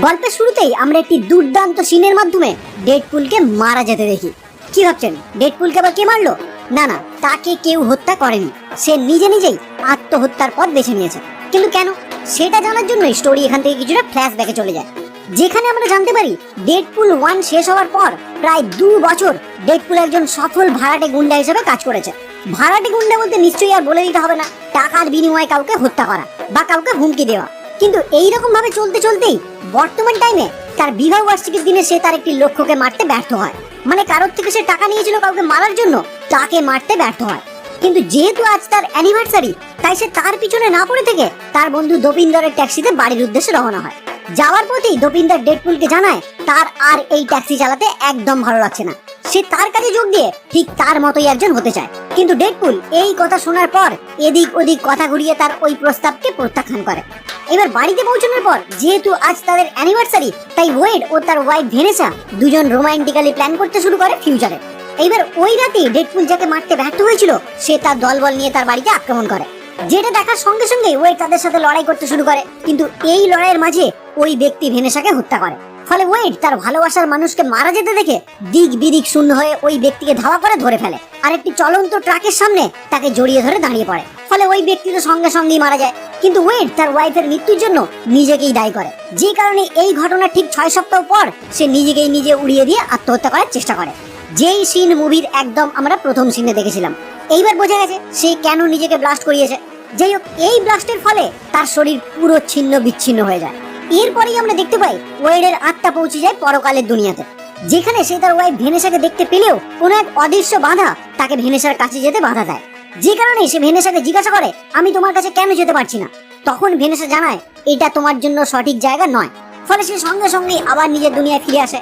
গল্পের শুরুতেই আমরা একটি দুর্দান্ত সিনের মাধ্যমে ডেডপুলকে মারা যেতে দেখি। কি ভাবছেন, ডেডপুলকে আবার কে মারলো? না না, তাকে কেউ হত্যা করেনি, সে নিজে নিজেই আত্মহত্যার পথ বেছে নিয়েছে। কিন্তু কেন, সেটা জানার জন্য স্টোরি এখান থেকে কিছুটা ফ্ল্যাশব্যাকে চলে যায়, যেখানে আমরা জানতে পারি ডেডপুল 1 শেষ হওয়ার পর প্রায় 2 বছর ডেডপুল একজন সফল ভাড়াটে গুন্ডা হিসেবে কাজ করেছে। ভাড়াটে গুন্ডা বলতে নিশ্চয়ই আর বলে দিতে হবে না টাকার বিনিময়ে কাউকে হত্যা করা বা কাউকে হুমকি দেওয়া। কিন্তু এইরকম ভাবে চলতে চলতেই বর্তমান টাইমে তার বিবাহ বার্ষিকীর দিনে সে তার একটি লক্ষ্যকে মারতে ব্যর্থ হয়। মানে কারোর থেকে সে টাকা নিয়েছিল কাউকে মারার জন্য, তাকে মারতে ব্যর্থ হয়। কিন্তু যেহেতু আজ তার অ্যানিভার্সারি, তাই সে তার পিছনে না পড়ে থেকে তার বন্ধু দোপিন্দরের ট্যাক্সিতে বাড়ির উদ্দেশ্যে রওনা হয়। যাওয়ার পথেই দোপিন্দর ডেডপুলকে জানায় তার আর এই ট্যাক্সি চালাতে একদম ভালো লাগছে না, সে তার কাছে যোগ দিয়ে ঠিক তার মতোই একজন হতে চায়। কিন্তু ডেডপুল এই কথা শোনার পর এদিক ওদিক কথা ঘুরিয়ে তার ওই প্রস্তাবকে প্রত্যাখ্যান করে। এবার বাড়িতে পৌঁছানোর পর যেহেতু আজ তাদের অ্যানিভার্সারি, তাই ওয়েড ও তার ওয়াইফ ভেনেসা দুজন রোমান্টিক্যালি প্ল্যান করতে শুরু করে ফিউচারে। এইবার ওই রাতেই ডেডপুল যাকে মারতে ব্যর্থ হয়েছিল সে তার দলবল নিয়ে তার বাড়িতে আক্রমণ করে, যেটা দেখার সঙ্গে সঙ্গে ওয়েড তাদের সাথে লড়াই করতে শুরু করে। কিন্তু এই লড়াইয়ের মাঝে ওই ব্যক্তি ভেনেসাকে হত্যা করে। ফলে ওয়েড তার ভালোবাসার মানুষকে মারা যেতে দেখে দিক বিদিক শূন্য হয়ে ওই ব্যক্তিকে ধাওয়া করে ধরে ফেলে, আর একটি চলন্ত ট্রাকের সামনে তাকে জড়িয়ে ধরে দাঁড়িয়ে পড়ে। ফলে ওই ব্যক্তি তো সঙ্গে সঙ্গেই মারা যায়। কিন্তু ওয়েড তার ওয়াইফের মৃত্যুর জন্য নিজেকেই দায়ী করে, যে কারণে এই ঘটনার ঠিক 6 সপ্তাহ পর সে নিজেকেই নিজে উড়িয়ে দিয়ে আত্মহত্যা করার চেষ্টা করে, যেই সিন মুভির একদম আমরা প্রথম সিনে দেখেছিলাম। এইবার বোঝা গেছে সে কেন নিজেকে ব্লাস্ট করিয়েছে। যাই হোক, এই ব্লাস্টের ফলে তার শরীর পুরো ছিন্ন বিচ্ছিন্ন হয়ে যায়। এরপরেই আমরা দেখতে পাই ওয়েডের আত্মা পৌঁছে যায় পরকালের দুনিয়াতে, যেখানে সে তার ওয়াইফ ভেনেসাকে দেখতে পেলেও কোনো এক অদৃশ্য বাধা তাকে ভেনেসার কাছে যেতে বাধা দেয়, যে কারণে সে ভেনেসাকে জিজ্ঞাসা করে আমি তোমার কাছে কেন যেতে পারছি না। তখন ভেনেসা জানায় এটা তোমার জন্য সঠিক জায়গা নয়। ফলে সে সঙ্গে সঙ্গে আবার নিজের দুনিয়ায় ফিরে আসে।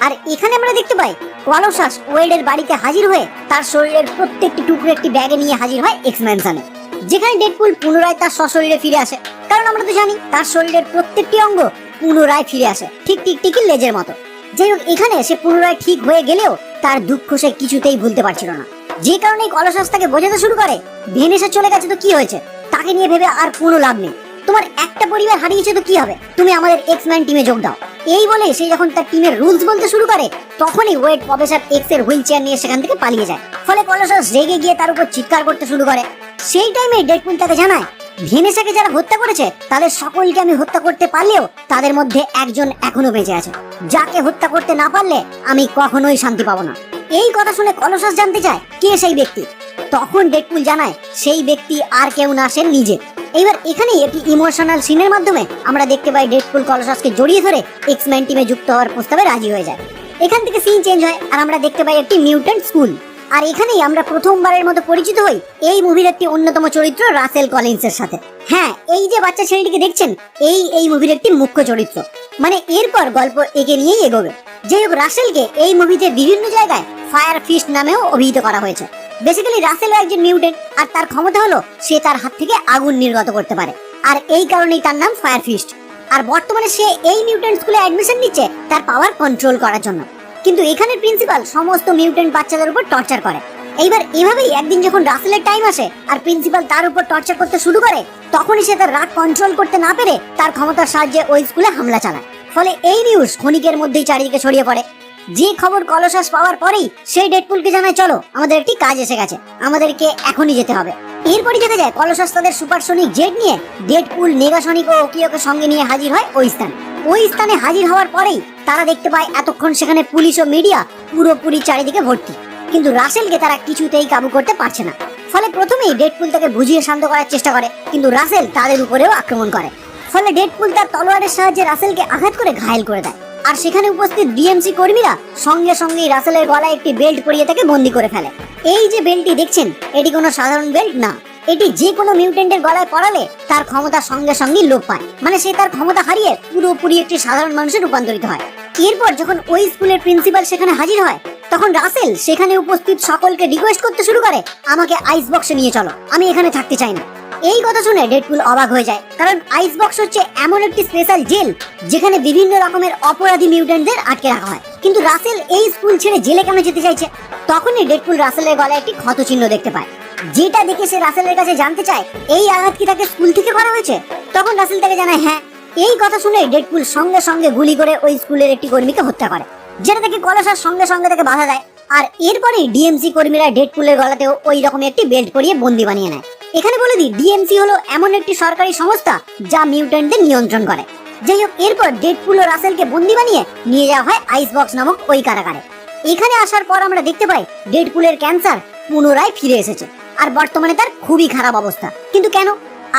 আর এখানে আমরা দেখতে পাই কলোসাস ওয়েডের বাড়িতে হাজির হয়ে তার শরীরের প্রত্যেকটি টুকরো একটি ব্যাগে নিয়ে হাজির হয় এক্স ম্যানশনে, যেখানে ডেডপুল পুনরায় তার সশরীরে ফিরে আসে। কারণ আমরা তো জানি তার শরীরের প্রত্যেকটি অঙ্গ পুনরায় ফিরে আসে, ঠিক টিকটিকির লেজের মতো। যাই হোক, এখানে সে পুনরায় ঠিক হয়ে গেলেও তার দুঃখ সে কিছুতেই ভুলতে পারছিল না, যে কারণে কলোসাস তাকে বোঝাতে শুরু করে ভেনেসা চলে গেছে তো কি হয়েছে, তাকে নিয়ে ভেবে আর কোনো লাভ নেই, তোমার একটা পরিবার হারিয়েছে তো কি হবে, তুমি আমাদের এক্স ম্যান টিমে যোগ দাও। এই বলে সে যখন তার টিমের রুলস বলতে শুরু করে তখনই ওয়েড প্রফেসর এক্স এর হুইল চেয়ার নিয়ে সেখান থেকে পালিয়ে যায়। ফলে কলোসাস রেগে গিয়ে তার উপর চিৎকার করতে শুরু করে। সেই টাইমে ডেডপুল তাকে জানায় ভেনেসাকে যারা হত্যা করেছে তাদের সকলকে আমি হত্যা করতে পারলেও তাদের মধ্যে একজন এখনো বেঁচে আছে, যাকে হত্যা করতে না পারলে আমি কখনোই শান্তি পাবো না। এই কথা শুনে কলোসাস জানতে চায় কে সেই ব্যক্তি। তখন ডেডপুল জানায় সেই ব্যক্তি আর কেউ না, সে নিজে। এইবার এখানেই একটি ইমোশনাল সিনের মাধ্যমে আমরা দেখতে পাই ডেডপুল কলোসাসকে জড়িয়ে ধরে এক্স ম্যান টিমে যুক্ত হওয়ার প্রস্তাবে রাজি হয়ে যায়। এখান থেকে সিন চেঞ্জ হয় আর আমরা দেখতে পাই একটি মিউট্যান্ট স্কুল। আর এখানেই আমরা প্রথমবারের মতো পরিচিত হই এই মুভির একটি অন্যতম চরিত্র রাসেল কলিন্সের সাথে। হ্যাঁ, এই যে বাচ্চা ছেলেটিকে দেখছেন এই মুভির একটি মুখ্য চরিত্র, মানে এরপর গল্প একে নিয়েই এগোবে। যাই হোক, রাসেলকে এই মুভিতে বিভিন্ন জায়গায় ফায়ার ফিস্ট নামেও অভিহিত করা হয়েছে। বেসিক্যালি রাসেল একজন মিউটেন্ট, আর তার ক্ষমতা হলো সে তার হাত থেকে আগুন নির্গত করতে পারে, আর এই কারণেই তার নাম ফায়ার ফিস্ট। আর বর্তমানে সে এই মিউটেন্ট স্কুলে অ্যাডমিশন নিচ্ছে তার পাওয়ার কন্ট্রোল করার জন্য। কিন্তু এখানে প্রিন্সিপাল সমস্ত মিউটেন্ট বাচ্চাদের উপর টর্চার করে। এইবার এভাবেই একদিন যখন রাসেলের টাইম আসে আর প্রিন্সিপাল তার উপর টর্চার করতে শুরু করে, তখনই সে তার রাগ কন্ট্রোল করতে না পেরে তার ক্ষমতার সাহায্যে ওই স্কুলে হামলা চালায়। ফলে এই নিউজ ক্ষণিকের মধ্যেই চারিদিকে ছড়িয়ে পড়ে। যে খবর কলোসাস পাওয়ার পরেই সেই ডেডপুলকে জানায় চলো আমাদের একটি কাজ এসে গেছে, আমাদেরকে এখনই যেতে হবে। এরপরই দেখা যায় কলোসাস তাদের সুপারসনিক জেট নিয়ে ডেডপুল, নেগাসনিক ও ওকিওকে সঙ্গে নিয়ে হাজির হয় ওই স্থানে। ওই স্থানে হাজির হওয়ার পরেই তারা দেখতে পায় এতক্ষণ সেখানে পুলিশ ও মিডিয়া পুরোপুরি চারিদিকে ভর্তি, কিন্তু রাসেলকে তারা কিছুতেই কাবু করতে পারছে না। ফলে প্রথমেই ডেডপুল তাকে বুঝিয়ে শান্ত করার চেষ্টা করে, কিন্তু রাসেল তাদের উপরেও আক্রমণ করে। ফলে ডেডপুল তার তলোয়ারের সাহায্যে রাসেলকে আঘাত করে ঘায়েল করে দেয়। আর সেখানে উপস্থিত ডিএমসি কর্মীরা সঙ্গে সঙ্গেই রাসেলের গলায় একটি বেল্ট পরিয়ে তাকে বন্দি করে ফেলে। এই যে বেল্টটি দেখছেন, এটি কোনো সাধারণ বেল্ট না, এটি যে কোনো মিউটেন্টের গলায় পরালে তার ক্ষমতা সঙ্গে সঙ্গেই লোপ পায়, মানে সে তার ক্ষমতা হারিয়ে পুরোপুরি একটি সাধারণ মানুষে রূপান্তরিত হয়। এরপর যখন ওই স্কুলের প্রিন্সিপাল সেখানে হাজির হয়, তখন রাসেল সেখানে উপস্থিত সকলকে রিকোয়েস্ট করতে শুরু করে আমাকে আইস বক্সে নিয়ে চলো, আমি এখানে থাকতে চাই না। এই কথা শুনে ডেডপুল অবাক হয়ে যায়, কারণ আইস বক্স হচ্ছে এমন একটি স্পেশাল জেল যেখানে বিভিন্ন রকমের অপরাধী মিউটেন্টদের আটকে রাখা হয়। কিন্তু রাসেল এই স্কুল ছেড়ে জেলে কেন যেতে চাইছে? তখনই ডেডপুল রাসেলের গলায় একটি ক্ষত চিহ্ন দেখতে পায়, যেটা দেখে সে রাসেলের কাছে জানতে চায় এই আঘাত কি তাকে স্কুল থেকে করা হয়েছে। তখন রাসেল তাকে জানায় হ্যাঁ, এই কথা শুনে ডেডপুল সঙ্গে সঙ্গে গুলি করে ওই স্কুলের একটি কর্মীকে হত্যা করে, যেটা তাকে কলসার সঙ্গে সঙ্গে তাকে বাধা দেয়। আর এরপরে ডিএমসি কর্মীরা ডেডপুলের গলাতেও ওই রকম একটি বেল্ট পরিয়ে বন্দি বানিয়ে নেয়। এখানে বলে দিই, ডিএমসি হলো এমন একটি সরকারি সংস্থা যা মিউট্যান্টদের নিয়ন্ত্রণ করে। যাই হোক, এরপর ডেডপুল ও রাসেলকে বন্দি বানিয়ে নিয়ে যাওয়া হয় আইস বক্স নামক ওই কারাগারে। এখানে আসার পর আমরা দেখতে পাই ডেডপুলের ক্যান্সার পুনরায় ফিরে এসেছে, আর বর্তমানে তার খুবই খারাপ অবস্থা। কিন্তু কেন?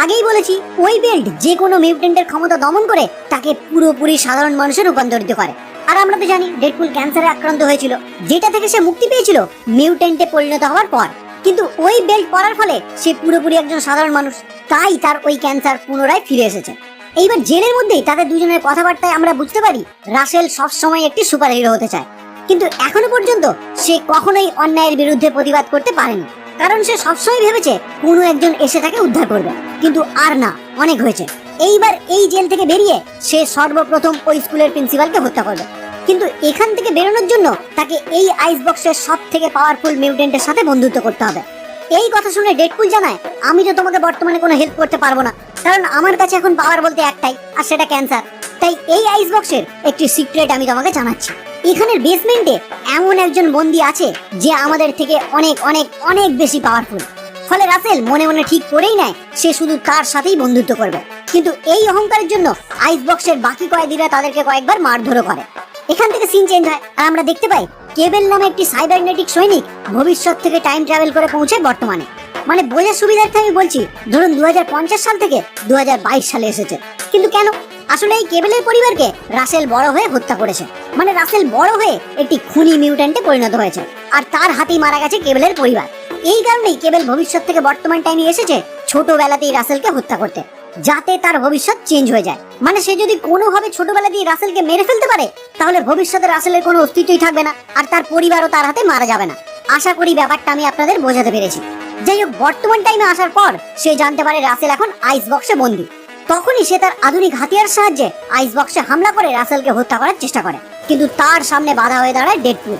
আগেই বলেছি, ওই বেল্ট যে কোনো মিউট্যান্টের ক্ষমতা দমন করে তাকে পুরোপুরি সাধারণ মানুষে রূপান্তরিত করে। আর আমরা তো জানি ডেডপুল ক্যান্সারে আক্রান্ত হয়েছিল, যেটা থেকে সে মুক্তি পেয়েছিল মিউট্যান্টে পরিণত হওয়ার পর। কিন্তু ওই বেল্ট পরার ফলে সে পুরোপুরি একজন সাধারণ মানুষ, তাই তার ওই ক্যান্সার পুনরায় ফিরে এসেছে। এইবার জেলের মধ্যেই তাদের দুজনের কথাবার্তায় আমরা বুঝতে পারি রাসেল সবসময় একটি সুপার হিরো হতে চায়, কিন্তু এখনো পর্যন্ত সে কখনোই অন্যায়ের বিরুদ্ধে প্রতিবাদ করতে পারেনি, কারণ সে সবসময় ভেবেছে কোনো একজন এসে তাকে উদ্ধার করবে। কিন্তু আর না, অনেক হয়েছে। এইবার এই জেল থেকে বেরিয়ে সে সর্বপ্রথম ওই স্কুলের প্রিন্সিপালকে হত্যা করবে। কিন্তু এখান থেকে বেরোনোর জন্য তাকে এই আইস বক্সের সব থেকে পাওয়ারফুল মিউট্যান্টের সাথে বন্ধুত্ব করতে হবে। এই কথা শুনে ডেডপুল জানায়, আমি তো তোমাকে বর্তমানে কোনো হেল্প করতে পারবো না, কারণ আমার কাছে এখন পাওয়ার বলতে একটাই, আর সেটা ক্যান্সার। তাই এই আইস বক্সের একটি সিক্রেট আমি তোমাকে জানাচ্ছি। এখানের বেসমেন্টে এমন একজন বন্দী আছে যে আমাদের থেকে অনেক অনেক অনেক বেশি পাওয়ারফুল। ফলে রাসেল মনে মনে ঠিক করেই নেয় সে শুধু তার সাথেই বন্ধুত্ব করবে। কিন্তু এই অহংকারের জন্য আইস বক্সের বাকি কয়েদিরা তাদেরকে কয়েকবার মারধরও করে। এখান থেকে সিন চেঞ্জ হয়, আর আমরা দেখতে পাই কেবেল নামে একটি সাইবারনেটিক সৈনিক ভবিষ্যৎ থেকে টাইম ট্রাভেল করে পৌঁছায় বর্তমানে। মানে বোঝার সুবিধার্থে আমি বলছি, ধরুন 2050 সাল থেকে 2022 সালে এসেছে। কিন্তু কেন? আসলে এই কেবেলের পরিবারকে রাসেল বড় হয়ে হত্যা করেছে। মানে রাসেল বড় হয়ে একটি খুনি মিউট্যান্টে পরিণত হয়েছে, আর তার হাতেই মারা গেছে কেবেলের পরিবার। এই কারণেই কেবেল ভবিষ্যৎ থেকে বর্তমান টাইমে এসেছে ছোটবেলাতেই রাসেলকে হত্যা করতে, যাতে তার ভবিষ্যৎ চেঞ্জ হয়ে যায়। মানে সে যদি কোনোভাবে ছোটবেলাতেই রাসেলকে মেরে ফেলতে পারে, তাহলে ভবিষ্যতে রাসেলের কোনো অস্তিত্বই থাকবে না, আর তার পরিবারও তার হাতে মারা যাবে না। আশা করি ব্যাপারটা আমি আপনাদের বোঝাতে পেরেছি। যাই হোক, বর্তমান টাইমে আসার পর সে জানতে পারে রাসেল এখন আইস বক্সে বন্দী। তখনই সে তার আধুনিক হাতিয়ার সাহায্যে আইস বক্সে হামলা করে রাসেলকে হত্যা করার চেষ্টা করে, কিন্তু তার সামনে বাধা হয়ে দাঁড়ায় ডেডপুল।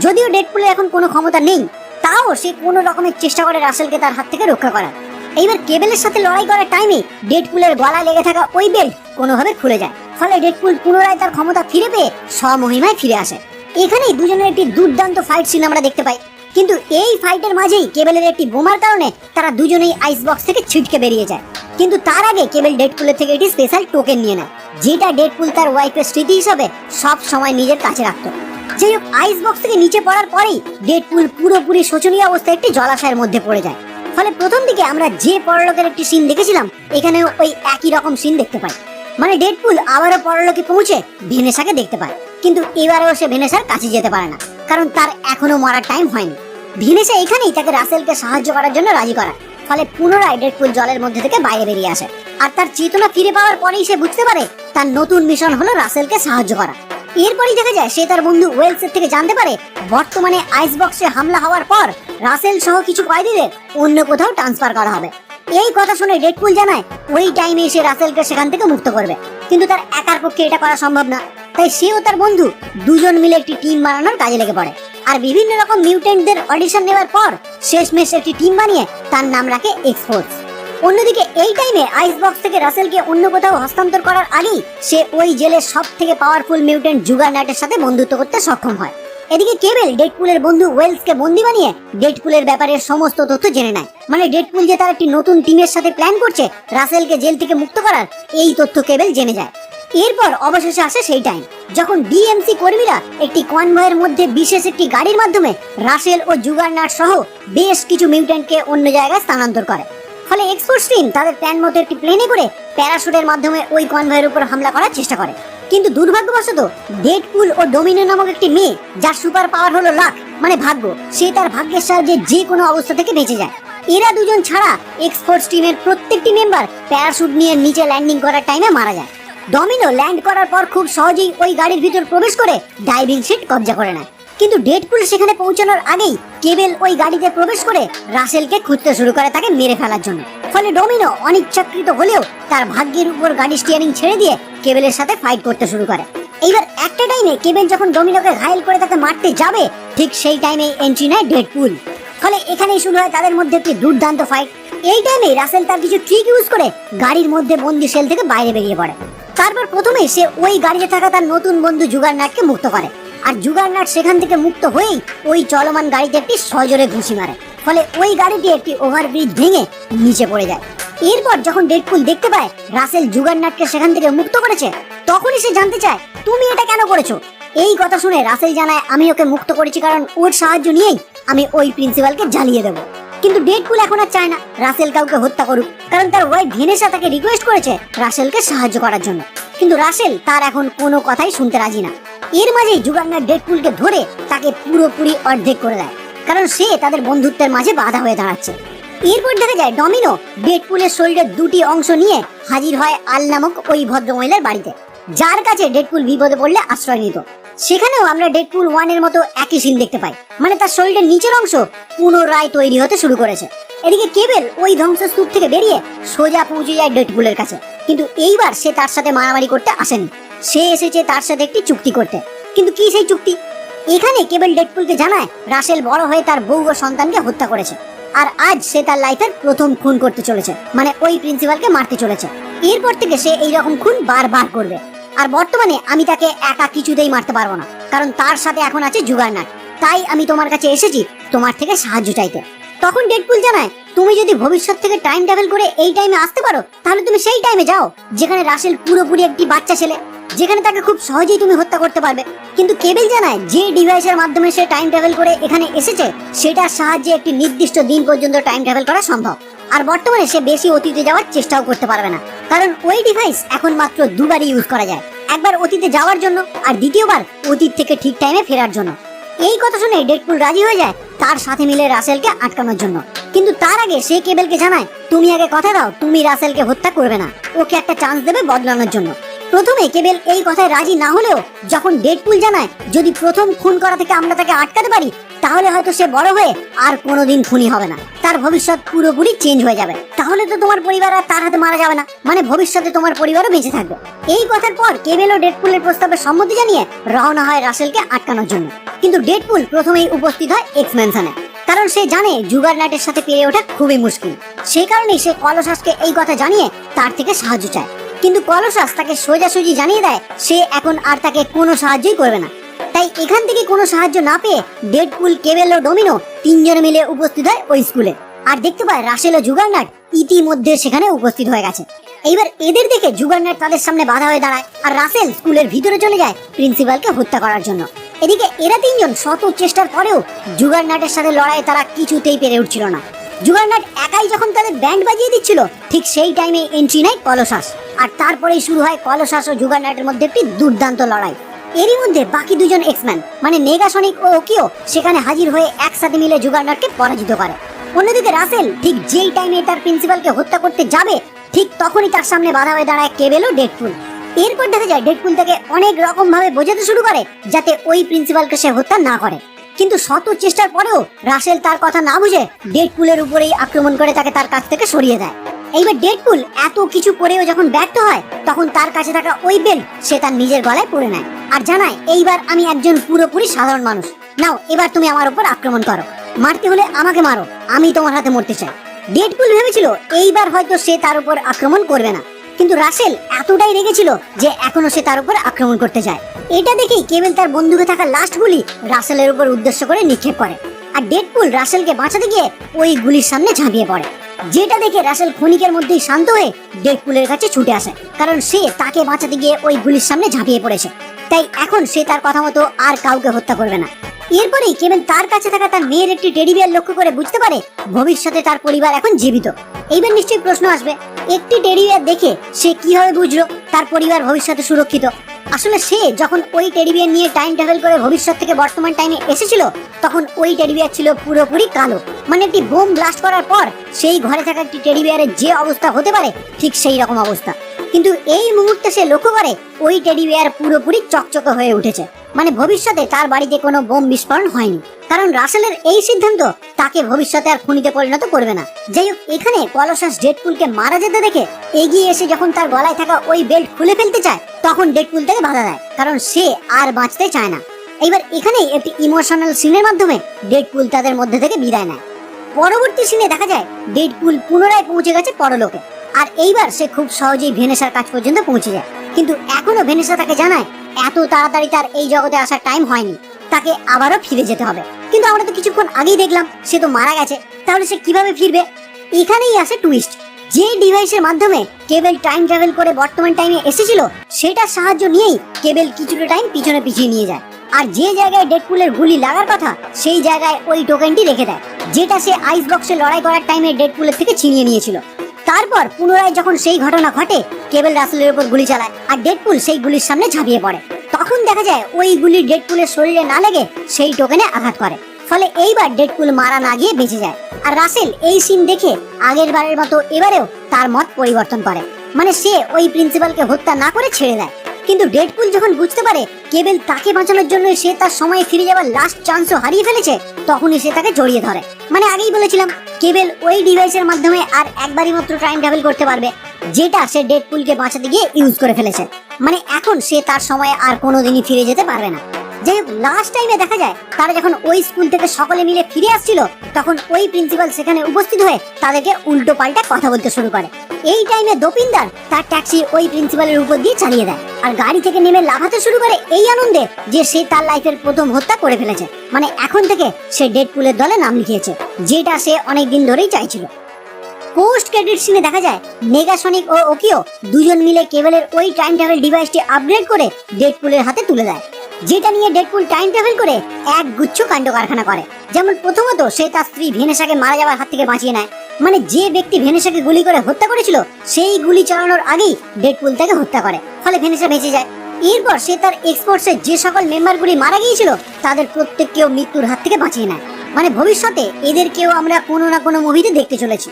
যদিও ডেডপুলের এখন কোনো ক্ষমতা নেই, তাও সে কোনো রকমের চেষ্টা করে রাসেলকে তার হাত থেকে রক্ষা করার। এইবার কেবেলের সাথে লড়াই করার টাইমে ডেডপুলের গলায় লেগে থাকা ওই বেল্ট কোনোভাবে খুলে যায়, ফলে ডেডপুল পুনরায় তার ক্ষমতা ফিরে পেয়ে স্বমহিমায় ফিরে আসে। এখানেই দুজনের একটি দুর্দান্ত ফাইট সিন আমরা দেখতে পাই। কিন্তু এই ফাইটের মাঝেই কেবেলের একটি বোমার কারণে তারা দুজনেই আইস বক্স থেকে ছিটকে বেরিয়ে যায়। কিন্তু তার আগে কেবেল ডেডপুলের থেকে একটি স্পেশাল টোকেন নিয়ে নেয়, যেটা ডেডপুল তার ওয়াইফের স্মৃতি হিসাবে সব সময় নিজের কাছে রাখতো। যাই হোক, আইস বক্স থেকে নিচে পড়ার পরেই ডেডপুল পুরোপুরি শোচনীয় অবস্থায় একটি জলাশয়ের মধ্যে পড়ে যায়। ফলে প্রথম দিকে আমরা যে পরলোকের একটি সিন দেখেছিলাম, এখানেও ওই একই রকম সিন দেখতে পাই। মানে ডেডপুল আবারও পরলোকে পৌঁছে ভেনেসাকে দেখতে পায়, কিন্তু এবারেও সে ভেনেসার কাছে যেতে পারে না, কারণ তার এখনো মরার টাইম হয়নি। ভেনেসা এখানেই তাকে রাসেলকে সাহায্য করার জন্য রাজি করায়। ফলে পুনরায় ডেডপুল জলের মধ্যে থেকে বাইরে বেরিয়ে আসে, আর তার চেতনা ফিরে পাওয়ার পরেই সে বুঝতে পারে তার নতুন মিশন হলো রাসেলকে সাহায্য করা। এরপরই দেখা যায় সে তার বন্ধু ওয়েলসের থেকে জানতে পারে বর্তমানে আইস বক্সে হামলা হওয়ার পর রাসেল সহ কিছু কয়েদিদের অন্য কোথাও ট্রান্সফার করা হবে। এই কথা শুনে ডেডপুল জানায় ওই টাইমে সে রাসেলকে সেখান থেকে মুক্ত করবে, কিন্তু তার একার পক্ষে এটা করা সম্ভব না। তাই সে ও তার বন্ধু দুজন মিলে একটি টিম বানানোর কাজে লেগে পড়ে, আর বিভিন্ন রকম মিউট্যান্টদের অডিশন নেওয়ার পর শেষমেশ একটি টিম বানিয়ে তার নাম রাখে এক্সফোর্স। অন্যদিকে এই টাইমে আইস বক্স থেকে রাসেলকে অন্য কোথাও হস্তান্তর করার আগেই সে ওই জেলের সব থেকে পাওয়ারফুল মিউট্যান্ট জুগারনাটের সাথে বন্ধুত্ব করতে সক্ষম হয়। এদিকে কেবেল ডেডপুলের বন্ধু ওয়েলসকে বন্দী বানিয়ে ডেডপুলের ব্যাপারে সমস্ত তথ্য জেনে নেয়। মানে ডেডপুল যে তার একটি নতুন টিমের সাথে প্ল্যান করছে রাসেলকে জেল থেকে মুক্ত করার, এই তথ্য কেবেল জেনে যায়। এরপর অবশেষে আসে সেই টাইম যখন ডিএমসি কর্মীরা একটি কনভয়ের মধ্যে বিশেষ একটি গাড়ির মাধ্যমে রাসেল ও জুগারনাট সহ বেশ কিছু মিউট্যান্টকে অন্য জায়গায় স্থানান্তর করে। ফলে এক্সফোর্স টিম তাদের প্ল্যান মতো একটি প্লেনে করে প্যারাশুটের মাধ্যমে ওই কনভয়ের উপর হামলা করার চেষ্টা করে। কিন্তু দুর্ভাগ্যবশত ডেডপুল ও ডোমিনো নামক একটি মেয়ে, যার সুপার পাওয়ার হলো লাক, মানে ভাগ্য, সে তার ভাগ্যের সাহায্যে যে কোনো অবস্থা থেকে বেঁচে যায়। এরা দুজন ছাড়া এক্সফোর্স টিমের প্রত্যেকটি মেম্বার প্যারাশুট নিয়ে নিচে ল্যান্ডিং করার টাইমে মারা যায়। ডমিনো ল্যান্ড করার পর খুব সহজেই ওই গাড়ির ভিতর প্রবেশ করে ডাইভিং সিট কবজা করে নেয়। কিন্তু ডেডপুল সেখানে পৌঁছানোর আগেই কেবেল ওই গাড়িতে প্রবেশ করে রাসেলকে খুঁজতে শুরু করে তাকে মেরে ফেলার জন্য। ফলে ডমিনো অনিচ্ছাকৃত হলেও তার ভাগ্যের উপর গাড়ি স্টিয়ারিং ছেড়ে দিয়ে কেবেলের সাথে ফাইট করতে শুরু করে। এইবার একটা টাইমে কেবেল যখন ডমিনোকে ঘায়েল করে তাকে মারতে যাবে, ঠিক সেই টাইমে এন্ট্রি নেয় ডেডপুল। ফলে এখানেই শুরু হয় তাদের মধ্যে একটি দুর্দান্ত ফাইট। এই টাইমে রাসেল তার কিছু ট্রিক ইউজ করে গাড়ির মধ্যে বন্দি সেল থেকে বাইরে বেরিয়ে পড়ে। তারপর প্রথমে সে ওই গাড়িতে থাকা তার নতুন বন্ধু জুগারনাটকে মুক্ত করে, আর জুগারনাট সেখান থেকে মুক্ত হয়েই ওই চলমান গাড়িতে একটি সজোরে ঘুষি মারে, ফলে ওই গাড়িটি একটি ওভারব্রিজ ভেঙে নিচে পড়ে যায়। এরপর যখন ডেডপুল দেখতে পায় রাসেল জুগারনাটকে সেখান থেকে মুক্ত করেছে, তখনই সে জানতে চায় তুমি এটা কেন করেছো। এই কথা শুনে রাসেল জানায় আমি ওকে মুক্ত করেছি কারণ ওর সাহায্য নিয়েই আমি ওই প্রিন্সিপালকে জ্বালিয়ে দেবো। কিন্তু ডেডপুল এখন আর চায় না রাসেল কাউকে হত্যা করুক, কারণ তার ওয়াইফ ভেনেসা তাকে রিকোয়েস্ট করেছে রাসেলকে সাহায্য করার জন্য। কিন্তু রাসেল তার এখন কোনো কথাই শুনতে রাজি না। এর মাঝেই জুগারনাট ডেডপুলকে ধরে তাকে পুরোপুরি অর্ধেক করে দেয়, কারণ সে তাদের বন্ধুত্বের মাঝে বাধা হয়ে দাঁড়াচ্ছে। এরপর দেখা যায় ডমিনো ডেডপুলের শরীরের দুটি অংশ নিয়ে হাজির হয় আল নামক ওই ভদ্রমহিলার বাড়িতে, যার কাছে ডেডপুল বিপদে পড়লে আশ্রয় নিত। সেখানেও আমরা ডেডপুল 1 এর মতো একই সিন দেখতে পাই, মানে তার শরীরের নিচের অংশ পুনরায় তৈরি হতে শুরু করেছে। এদিকে কেবেল ওই ধ্বংসস্তূপ থেকে বেরিয়ে সোজা পৌঁছে যায় ডেডপুলের কাছে, কিন্তু এইবার সে তার সাথে মারামারি করতে আসেনি, সে এসেছে তার সাথে একটি চুক্তি করতে। কিন্তু কি সেই চুক্তি? এখানে কেবেল ডেডপুলকে জানায় রাসেল বড় হয়ে তার বউ ও সন্তানকে হত্যা করেছে, আর আজ সে তার লাইফের প্রথম খুন করতে চলেছে, মানে ওই প্রিন্সিপালকে মারতে চলেছে। এরপর থেকে সে এইরকম খুন বারবার করবে। আর বর্তমানে আমি তাকে একা কিছুতেই মারতে পারবো না, কারণ তার সাথে এখন আছে জুগারনাট, তাই আমি তোমার কাছে এসেছি তোমার থেকে সাহায্য চাইতে। তখন ডেডপুল জানায় তুমি যদি ভবিষ্যৎ থেকে টাইম ট্রাভেল করে এই টাইমে আসতে পারো, তাহলে তুমি সেই টাইমে যাও যেখানে রাসেল পুরোপুরি একটি বাচ্চা ছেলে, যেখানে তাকে খুব সহজেই তুমি হত্যা করতে পারবে। কিন্তু কেবেল জানায় যে ডিভাইসের মাধ্যমে সে টাইম ট্রাভেল করে এখানে এসেছে সেটার সাহায্যে একটি নির্দিষ্ট দিন পর্যন্ত টাইম ট্রাভেল করা সম্ভব, আর বর্তমানে সে বেশি অতীতে যাওয়ার চেষ্টাও করতে পারবে না, কারণ ওই ডিভাইস এখন মাত্র দুবারই ইউজ করা যায়, একবার অতীতে যাওয়ার জন্য আর দ্বিতীয়বার অতীত থেকে ঠিক টাইমে ফেরার জন্য। এই কথা শুনে ডেডপুল রাজি হয়ে যায় তার সাথে মিলে রাসেলকে আটকানোর জন্য। কিন্তু তার আগে সে কেবেলকে জানায় তুমি আগে কথা দাও তুমি রাসেলকে হত্যা করবে না, ওকে একটা চান্স দেবে বদলানোর জন্য। প্রথমে কেবেল এই কথায় রাজি না হলেও যখন ডেডপুল জানায় যদি প্রথম খুন করা থেকে আমরা তাকে আটকাতে পারি, তাহলে হয়তো সে বড় হয়ে আর কোনোদিন খুনি হবে না, তার ভবিষ্যৎ পুরোপুরি চেঞ্জ হয়ে যাবে, তাহলে তো তোমার পরিবার আর তার হাতে মারা যাবে না, মানে ভবিষ্যতে তোমার পরিবারও বেঁচে থাকবে। এই কথার পর কেবেল ও ডেডপুলের প্রস্তাবে সম্মতি জানিয়ে রওনা হয় রাসেলকে আটকানোর জন্য। কিন্তু ডেডপুল প্রথমেই উপস্থিত হয় এক্স ম্যানশনে, কারণ সে জানে জুগারনাটের সাথে পেরে ওঠা খুবই মুশকিল। সেই কারণেই সে কলোসাসকে এই কথা জানিয়ে তার থেকে সাহায্য চায়। কিন্তু কলোসাস তাকে সোজাসুজি জানিয়ে দেয় সে এখন আর তাকে কোনো সাহায্যই করবে না। তাই এখান থেকে কোনো সাহায্য না পেয়ে ডেডপুল, কেবেল ও ডমিনো তিনজনে মিলে উপস্থিত হয় ওই স্কুলে, আর দেখতে পায় রাসেল ও জুগারনাট ইতিমধ্যে সেখানে উপস্থিত হয়ে গেছে। এইবার এদের দেখে জুগারনাট তাদের সামনে বাধা হয়ে দাঁড়ায়, আর রাসেল স্কুলের ভিতরে চলে যায় প্রিন্সিপালকে হত্যা করার জন্য। এদিকে এরা তিনজন শত চেষ্টার পরেও জুগারনাটের সাথে লড়াইয়ে তারা কিছুতেই পেরে উঠছিল না। জুগারনাট একাই যখন তাদের ব্যান্ড বাজিয়ে দিচ্ছিল, ঠিক সেই টাইমে এন্ট্রি নেয় কলোসাস, আর তারপরেই শুরু হয় কলোসাস ও জুগারনাটের মধ্যে একটি দুর্দান্ত লড়াই। এরই মধ্যে বাকি দুজন এক্সম্যান মানে নেগাসনিক ও ওকিও সেখানে হাজির হয়ে একসাথে মিলে জুগারনাটকে পরাজিত করে। অন্যদিকে রাসেল ঠিক যেই টাইমে তার প্রিন্সিপালকে হত্যা করতে যাবে, ঠিক তখনই তার সামনে বাধা হয়ে দাঁড়ায় কেবেল ও ডেডপুল। এরপর দেখা যায় ডেডপুল তাকে অনেক রকম ভাবে বোঝাতে শুরু করে যাতে ওই প্রিন্সিপালকে সে হত্যা না করে, কিন্তু শত চেষ্টার পরেও রাসেল তার কথা না বুঝে ডেডপুলের উপরেই আক্রমণ করে তাকে তার কাছ থেকে সরিয়ে দেয়। এইবার ডেডপুল এত কিছু করেও যখন ব্যর্থ হয়, তখন তার কাছে থাকা ওই বেল্ট সে তার নিজের গলায় পরে নেয়, আর জানায় এইবার আমি একজন পুরোপুরি সাধারণ মানুষ, নাও এবার তুমি আমার উপর আক্রমণ করো, মারতে হলে আমাকে মারো, আমি তোমার হাতে মরতে চাই। ডেডপুল ভেবেছিল এইবার হয়তো সে তার উপর আক্রমণ করবে না, কিন্তু রাসেল এতটাই রেগেছিল যে এখনো সে তার উপর আক্রমণ করতে যায়। এটা দেখেই কেবেল তার বন্দুকে থাকা লাস্ট গুলি রাসেলের উপর উদ্দেশ্য করে নিক্ষেপ করে, আর ডেডপুল রাসেলকে বাঁচাতে গিয়ে ওই গুলির সামনে ঝাঁপিয়ে পড়ে, যেটা দেখে রাসেল ক্ষণিকের মধ্যেই শান্ত হয়ে ডেডপুলের কাছে ছুটে আসে, কারণ সে তাকে বাঁচাতে গিয়ে ওই গুলির সামনে ঝাঁপিয়ে পড়েছে, তাই এখন সে তার কথা মতো আর কাউকে হত্যা করবে না। এরপরেই কেবেল তার কাছে থাকা তার মেয়ের একটি টেডি বিয়ার লক্ষ্য করে বুঝতে পারে ভবিষ্যতে তার পরিবার এখন জীবিত। এইবার নিশ্চয়ই প্রশ্ন আসবে, একটি টেডি বিয়ার দেখে সে কিভাবে বুঝলো তার পরিবার ভবিষ্যতে সুরক্ষিত? আসলে সে যখন ওই টেডি বিয়ার নিয়ে টাইম ট্রাভেল করে ভবিষ্যৎ থেকে বর্তমান টাইমে এসেছিল, তখন ওই টেডি বিয়ার ছিল পুরোপুরি কালো, মানে একটি বোম ব্লাস্ট করার পর সেই ঘরে থাকা একটি টেডি বিয়ারের যে অবস্থা হতে পারে ঠিক সেই রকম অবস্থা। কিন্তু এই মুহূর্তে সে লক্ষ্য করে ওই টেডি বিয়ার পুরোপুরি চকচকে হয়ে উঠেছে, মানে ভবিষ্যতে তার বাড়িতে কোনো বোম বিস্ফোরণ হয়নি, কারণ রাসেলের এই সিদ্ধান্ত তাকে ভবিষ্যতে আর খুনিতে পরিণত করবে না। যাই হোক, এখানে কলোসাস ডেডপুলকে মারা যেতে দেখে এগিয়ে এসে যখন তার গলায় থাকা ওই বেল্ট খুলে ফেলতে চায়, তখন ডেডপুল তাকে বাধা দেয়, কারণ সে আর বাঁচতে চায় না। এইবার এখানেই একটি ইমোশনাল সিনের মাধ্যমে ডেডপুল তাদের মধ্যে থেকে বিদায় নেয়। পরবর্তী সিনে দেখা যায় ডেডপুল পুনরায় পৌঁছে গেছে পরলোকে, আর এইবার সে খুব সহজেই ভেনেসার কাছ পর্যন্ত পৌঁছে যায়। কিন্তু এখনো ভেনেসা তাকে জানায় এত তাড়াতাড়ি তার এই জগতে আসার টাইম হয়নি, তাকে আবারও ফিরে যেতে হবে। কিন্তু আমরা তো কিছুক্ষণ আগেই দেখলাম সে তো মারা গেছে, তাহলে সে কিভাবে ফিরবে? এখানেই আসে টুইস্ট। যে ডিভাইসের মাধ্যমে কেবেল টাইম ট্রাভেল করে বর্তমান টাইমে এসেছিল, সেটার সাহায্য নিয়েই কেবেল কিছুটা টাইম পিছনে পিছিয়ে নিয়ে যায়। আর যে জায়গায় ডেডপুলের গুলি লাগার কথা, সেই জায়গায় ওই টোকেনটি রেখে দেয়, যেটা সে আইস বক্সে লড়াই করার টাইমে ডেডপুলের থেকে ছিনিয়ে নিয়েছিল। তারপর পুনরায় যখন সেই ঘটনা ঘটে, কেবেল রাসেলের উপর গুলি চালায় আর ডেডপুল সেই গুলির সামনে ঝাঁপিয়ে পড়ে। তখন দেখা যায় ওই গুলি ডেডপুলের শরীরে না লেগে সেই টোকেনে আঘাত করে, ফলে এইবার ডেডপুল মারা না গিয়ে বেঁচে যায়। আর রাসেল এই সিন দেখে আগের বারের মতো এবারেও তার মত পরিবর্তন করে, মানে সে ওই প্রিন্সিপালকে হত্যা না করে ছেড়ে দেয়। কিন্তু ডেডপুল যখন বুঝতে পারে কেবেল তাকে বাঁচানোর জন্য সে তার সময়ে ফিরে যাওয়ার লাস্ট চান্সও হারিয়ে ফেলেছে, তখনই সে তাকে জড়িয়ে ধরে। মানে আগেই বলেছিলাম, কেবেল ওই ডিভাইসের মাধ্যমে আর একবারই মাত্র টাইম ট্রাভেল করতে পারবে, যেটা সে ডেডপুলকে বাঁচাতে গিয়ে ইউজ করে ফেলেছে। মানে এখন সে তার সময়ে আর কোনোদিনই ফিরে যেতে পারবে না। যাই হোক, লাস্ট টাইমে দেখা যায় তারা যখন ওই স্কুল থেকে সকলে মিলে ফিরে আসছিল, তখন ওই প্রিন্সিপাল সেখানে উপস্থিত হয়ে তাদেরকে উল্টো পাল্টা কথা বলতে শুরু করে। এই টাইমে দোপিন্দার তার ট্যাক্সি ওই প্রিন্সিপালের উপর দিয়ে চালিয়ে দেয় আর গাড়ি থেকে নেমে লাফাতে শুরু করে এই আনন্দে যে সে তার লাইফের প্রথম হত্যা করে ফেলেছে। মানে এখন থেকে সে ডেডপুলের দলে নাম লিখিয়েছে, যেটা সে অনেকদিন ধরেই চাইছিল। পোস্ট ক্রেডিট সিনে দেখা যায় মেগাসনিক ও ওকিও দুজন মিলে কেবলের ওই টাইম ট্রাভেল ডিভাইসটি আপগ্রেড করে ডেডপুলের হাতে তুলে দেয়, যেটা নিয়ে ডেডপুল টাইম ট্রাভেল করে এক গুচ্ছ কাণ্ড কারখানা করে। যেমন প্রথমত সে তার স্ত্রী ভেনেসাকে মারা যাওয়ার হাত থেকে বাঁচিয়ে নেয়, মানে যে ব্যক্তি ভেনেসাকে গুলি করে হত্যা করেছিল সেই গুলি চালানোর আগেই ডেডপুল তাকে হত্যা করে, ফলে ভেনেসা বেঁচে যায়। এরপর সে তার এক্সপোর্টসের যে সকল মেম্বারগুলি মারা গিয়েছিল তাদের প্রত্যেককেও মৃত্যুর হাত থেকে বাঁচিয়ে নেয়, মানে ভবিষ্যতে এদেরকেও আমরা কোনো না কোনো মুভিতে দেখতে চলেছি।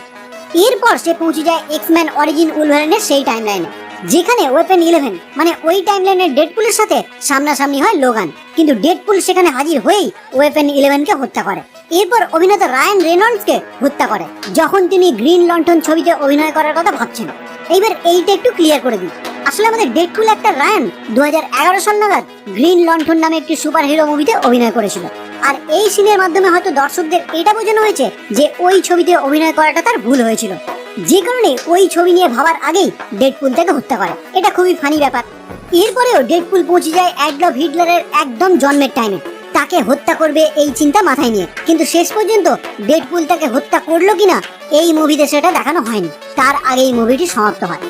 এরপর সে পৌঁছে যায় এক্সম্যান অরিজিন উলভারেনের সেই টাইমলাইনে, যেখানে ওয়েপেন 11 মানে ওই টাইমলাইনের ডেডপুলের সাথে সামনাসামনি হয় লোগান, কিন্তু ডেডপুল সেখানে হাজির হয়েই ওয়েপেন 11কে হত্যা করে। এরপর অভিনেতা রায়ান রেনল্ডসকে হত্যা করে যখন তিনি গ্রিন লন্ঠন ছবিতে অভিনয় করার কথা ভাবছেন। এইবার এইটা একটু ক্লিয়ার করে দিই, আসলে আমাদের ডেডপুল একটা রায়ান 2011 সাল নাগাদ গ্রিন লন্ঠন নামে একটি সুপার হিরো মুভিতে অভিনয় করেছিল। আর এই সিনের মাধ্যমে হয়তো দর্শকদের এটা বোঝানো হয়েছে যে ওই ছবিতে অভিনয় করাটা তার ভুল হয়েছিল, যে কারণে ওই ছবি নিয়ে ভাবার আগেই ডেডপুল তাকে হত্যা করে। এটা খুবই ফানি ব্যাপার। এরপরেও ডেডপুল পৌঁছে যায় অ্যাডলফ হিটলারের একদম জন্মের টাইমে, তাকে হত্যা করবে এই চিন্তা মাথায় নিয়ে। কিন্তু শেষ পর্যন্ত ডেডপুল তাকে হত্যা করলো কিনা এই মুভিতে সেটা দেখানো হয়নি, তার আগেই মুভিটি সমাপ্ত হয়।